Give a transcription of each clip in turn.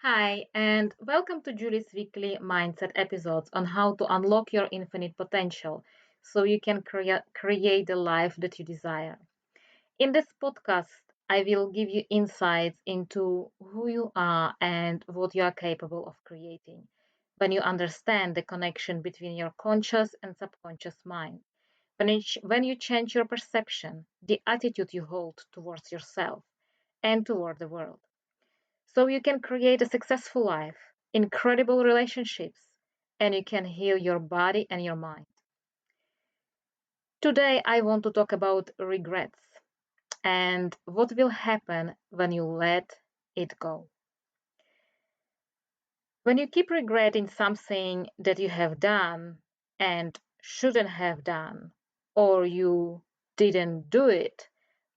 Hi, and welcome to Julie's weekly mindset episodes on how to unlock your infinite potential so you can create the life that you desire. In this podcast, I will give you insights into who you are and what you are capable of creating when you understand the connection between your conscious and subconscious mind. When you change your perception, the attitude you hold towards yourself and toward the world so you can create a successful life, incredible relationships, and you can heal your body and your mind. Today, I want to talk about regrets and what will happen when you let it go. When you keep regretting something that you have done and shouldn't have done, or you didn't do it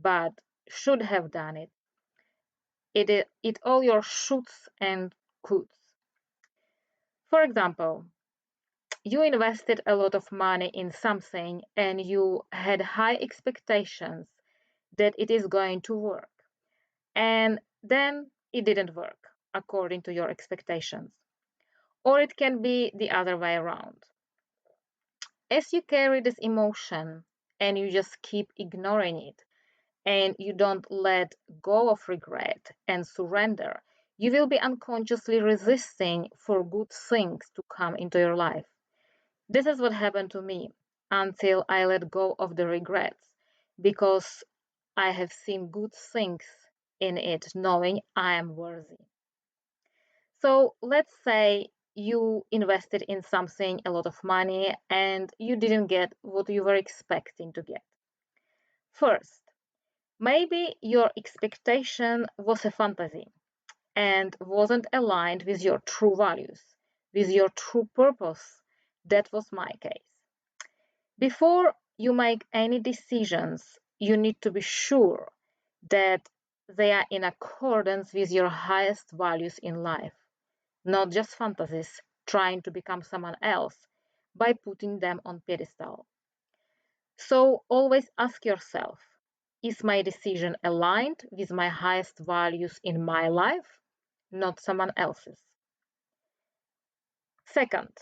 but should have done it, it all your shoulds and coulds. For example, you invested a lot of money in something and you had high expectations that it is going to work. And then it didn't work according to your expectations. Or it can be the other way around. As you carry this emotion and you just keep ignoring it and you don't let go of regret and surrender, you will be unconsciously resisting for good things to come into your life. This is what happened to me until I let go of the regrets because I have seen good things in it, knowing I am worthy. So let's say you invested in something a lot of money and you didn't get what you were expecting to get. First, maybe your expectation was a fantasy and wasn't aligned with your true values, with your true purpose. That was my case. Before you make any decisions, you need to be sure that they are in accordance with your highest values in life, not just fantasies trying to become someone else by putting them on pedestal. So always ask yourself, is my decision aligned with my highest values in my life, not someone else's? Second,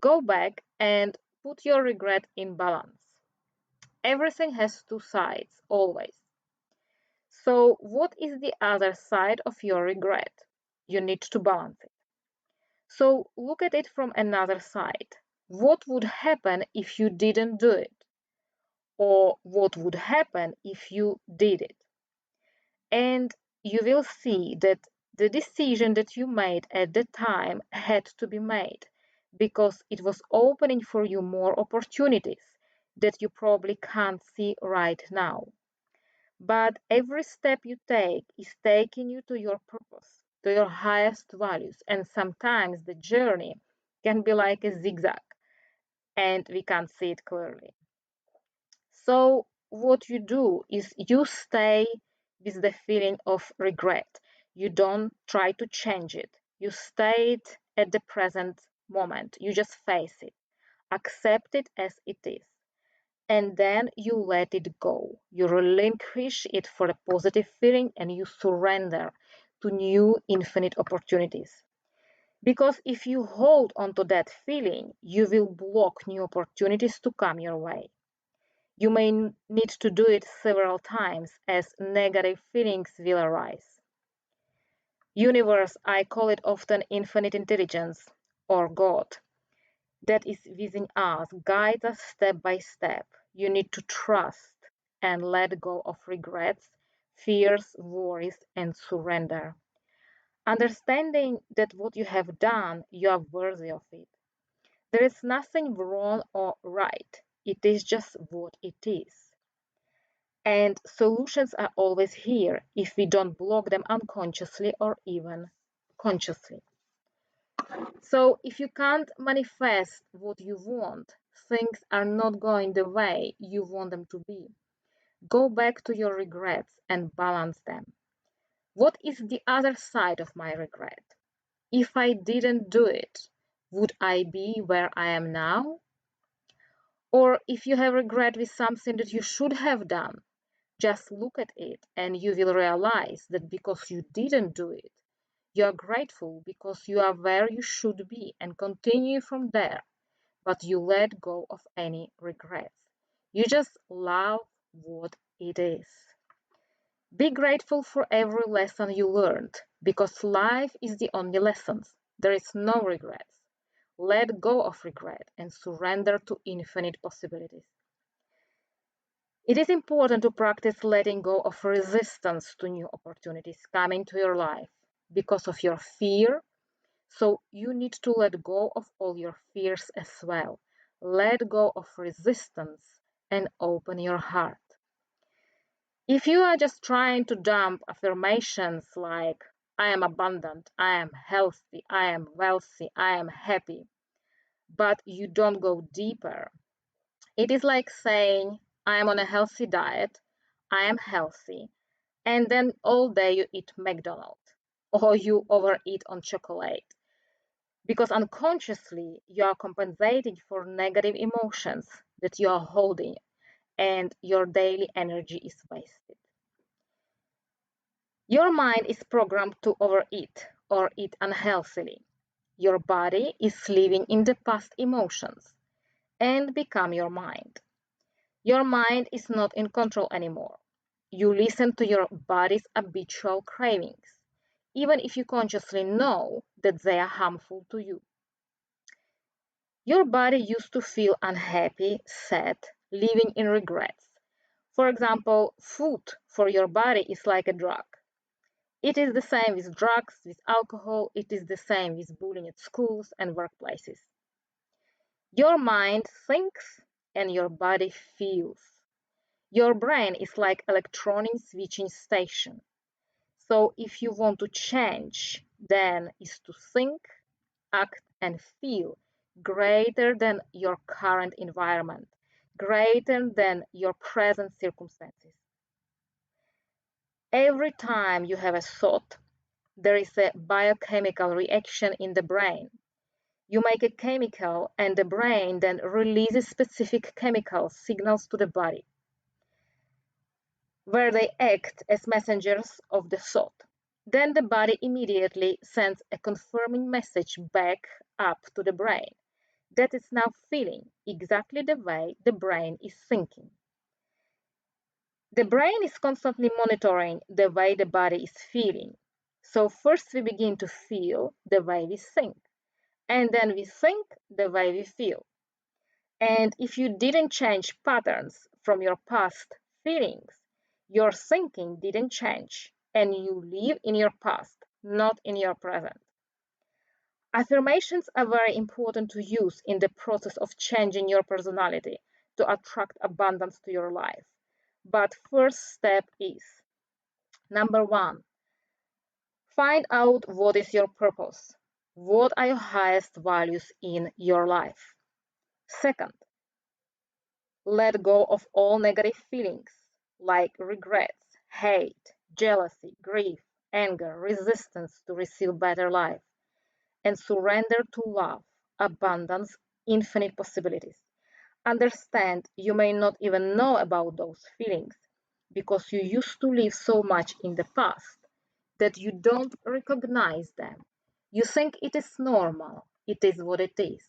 go back and put your regret in balance. Everything has two sides, always. So, what is the other side of your regret? You need to balance it. So, look at it from another side. What would happen if you didn't do it? Or what would happen if you did it? And you will see that the decision that you made at the time had to be made because it was opening for you more opportunities that you probably can't see right now. But every step you take is taking you to your purpose, to your highest values. And sometimes the journey can be like a zigzag and we can't see it clearly. So, what you do is you stay with the feeling of regret. You don't try to change it. You stay it at the present moment. You just face it, accept it as it is and then you let it go. You relinquish it for a positive feeling and you surrender to new infinite opportunities. Because if you hold on to that feeling, you will block new opportunities to come your way. You may need to do it several times as negative feelings will arise. Universe, I call it often infinite intelligence or God that is within us, guide us step by step. You need to trust and let go of regrets, fears, worries, and surrender. Understanding that what you have done, you are worthy of it. There is nothing wrong or right, it is just what it is. And solutions are always here if we don't block them unconsciously or even consciously. So if you can't manifest what you want, things are not going the way you want them to be. Go back to your regrets and balance them. What is the other side of my regret? If I didn't do it, would I be where I am now? Or if you have regret with something that you should have done, just look at it and you will realize that because you didn't do it, You are grateful because you are where you should be and continue from there, but you let go of any regrets. You just love what it is. Be grateful for every lesson you learned because life is the only lessons. There is no regrets. Let go of regret and surrender to infinite possibilities. It is important to practice letting go of resistance to new opportunities coming to your life because of your fear. So you need to let go of all your fears as well. Let go of resistance and open your heart. If you are just trying to dump affirmations like, I am abundant, I am healthy, I am wealthy, I am happy, but you don't go deeper, it is like saying, I am on a healthy diet, I am healthy, and then all day you eat McDonald's or you overeat on chocolate. Because unconsciously you are compensating for negative emotions that you are holding and your daily energy is wasted. Your mind is programmed to overeat or eat unhealthily. Your body is living in the past emotions and become your mind. Your mind is not in control anymore. You listen to your body's habitual cravings, even if you consciously know that they are harmful to you. Your body used to feel unhappy, sad, living in regrets. For example, food for your body is like a drug. It is the same with drugs, with alcohol, it is the same with bullying at schools and workplaces. Your mind thinks and your body feels. Your brain is like electronic switching station. So if you want to change, then is to think, act and feel greater than your current environment, greater than your present circumstances. Every time you have a thought, there is a biochemical reaction in the brain. You make a chemical and the brain then releases specific chemical signals to the body, where they act as messengers of the thought. Then the body immediately sends a confirming message back up to the brain that is now feeling exactly the way the brain is thinking. The brain is constantly monitoring the way the body is feeling. So first we begin to feel the way we think, and then we think the way we feel. And if you didn't change patterns from your past feelings, your thinking didn't change, and you live in your past, not in your present. Affirmations are very important to use in the process of changing your personality to attract abundance to your life. But first step is number one, find out what is your purpose. What are your highest values in your life? Second, let go of all negative feelings like regrets, hate, jealousy, grief, anger, resistance to receive better life, and surrender to love, abundance, infinite possibilities. Understand you may not even know about those feelings because you used to live so much in the past that you don't recognize them. You think it is normal, it is what it is.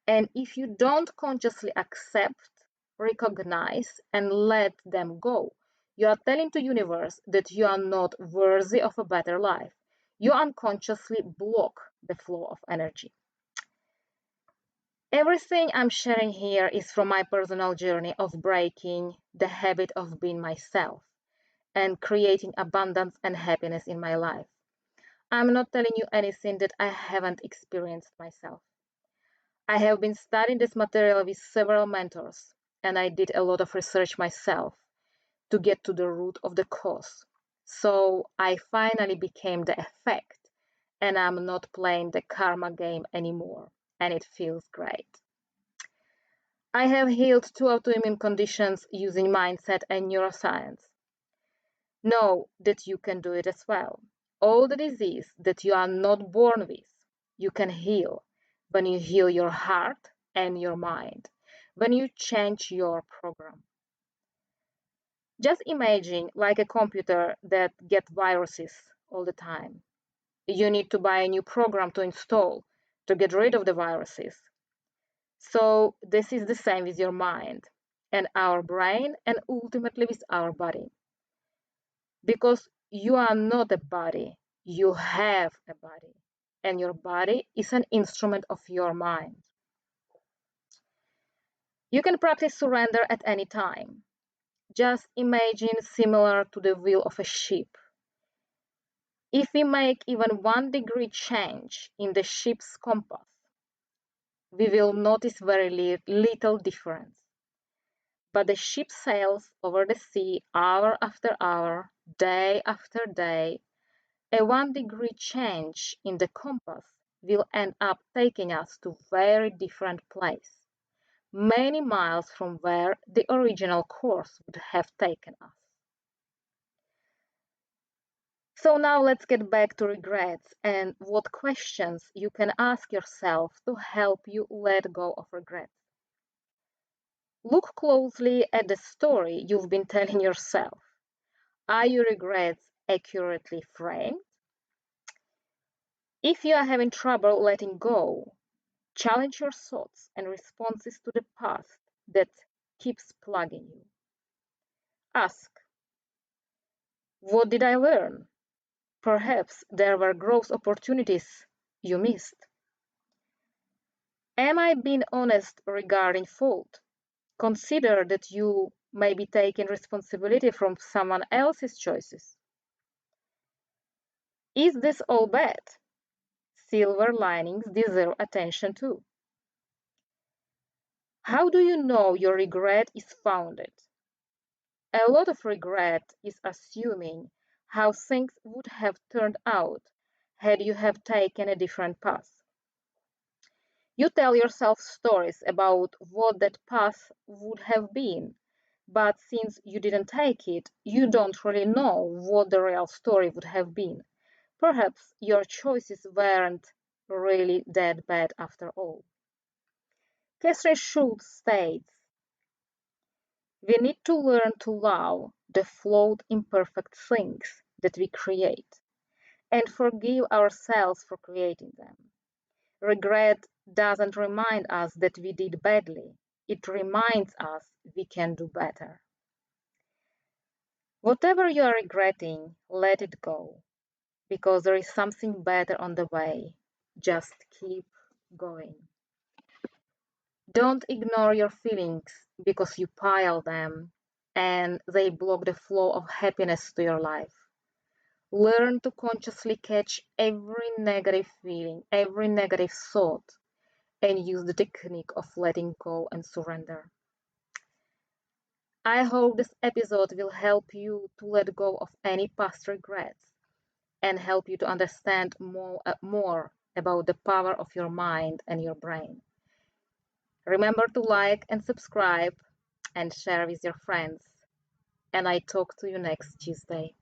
And if you don't consciously accept, recognize, and let them go, you are telling the universe that you are not worthy of a better life. You unconsciously block the flow of energy. Everything I'm sharing here is from my personal journey of breaking the habit of being myself and creating abundance and happiness in my life. I'm not telling you anything that I haven't experienced myself. I have been studying this material with several mentors, and I did a lot of research myself to get to the root of the cause. So I finally became the effect, and I'm not playing the karma game anymore, and it feels great. I have healed two autoimmune conditions using mindset and neuroscience. Know that you can do it as well. All the disease that you are not born with, you can heal when you heal your heart and your mind, when you change your program. Just imagine like a computer that gets viruses all the time. You need to buy a new program to install to get rid of the viruses. So this is the same with your mind and our brain and ultimately with our body. Because you are not a body, you have a body. And your body is an instrument of your mind. You can practice surrender at any time. Just imagine similar to the wheel of a ship. If we make even 1 degree change in the ship's compass, we will notice very little difference. But the ship sails over the sea hour after hour, day after day. A 1 degree change in the compass will end up taking us to very different place, many miles from where the original course would have taken us. So now let's get back to regrets and what questions you can ask yourself to help you let go of regrets. Look closely at the story you've been telling yourself. Are your regrets accurately framed? If you are having trouble letting go, challenge your thoughts and responses to the past that keeps plugging you. Ask, what did I learn? Perhaps there were growth opportunities you missed. Am I being honest regarding fault? Consider that you may be taking responsibility from someone else's choices. Is this all bad? Silver linings deserve attention too. How do you know your regret is founded? A lot of regret is assuming how things would have turned out had you have taken a different path. You tell yourself stories about what that path would have been, but since you didn't take it, you don't really know what the real story would have been. Perhaps your choices weren't really that bad after all. Catherine Schultz states, we need to learn to love the flawed, imperfect things that we create and forgive ourselves for creating them. Regret doesn't remind us that we did badly, it reminds us we can do better. Whatever you are regretting, let it go, because there is something better on the way. Just keep going. Don't ignore your feelings because you pile them and they block the flow of happiness to your life. Learn to consciously catch every negative feeling, every negative thought, and use the technique of letting go and surrender. I hope this episode will help you to let go of any past regrets and help you to understand more about the power of your mind and your brain. Remember to like and subscribe and share with your friends. And I talk to you next Tuesday.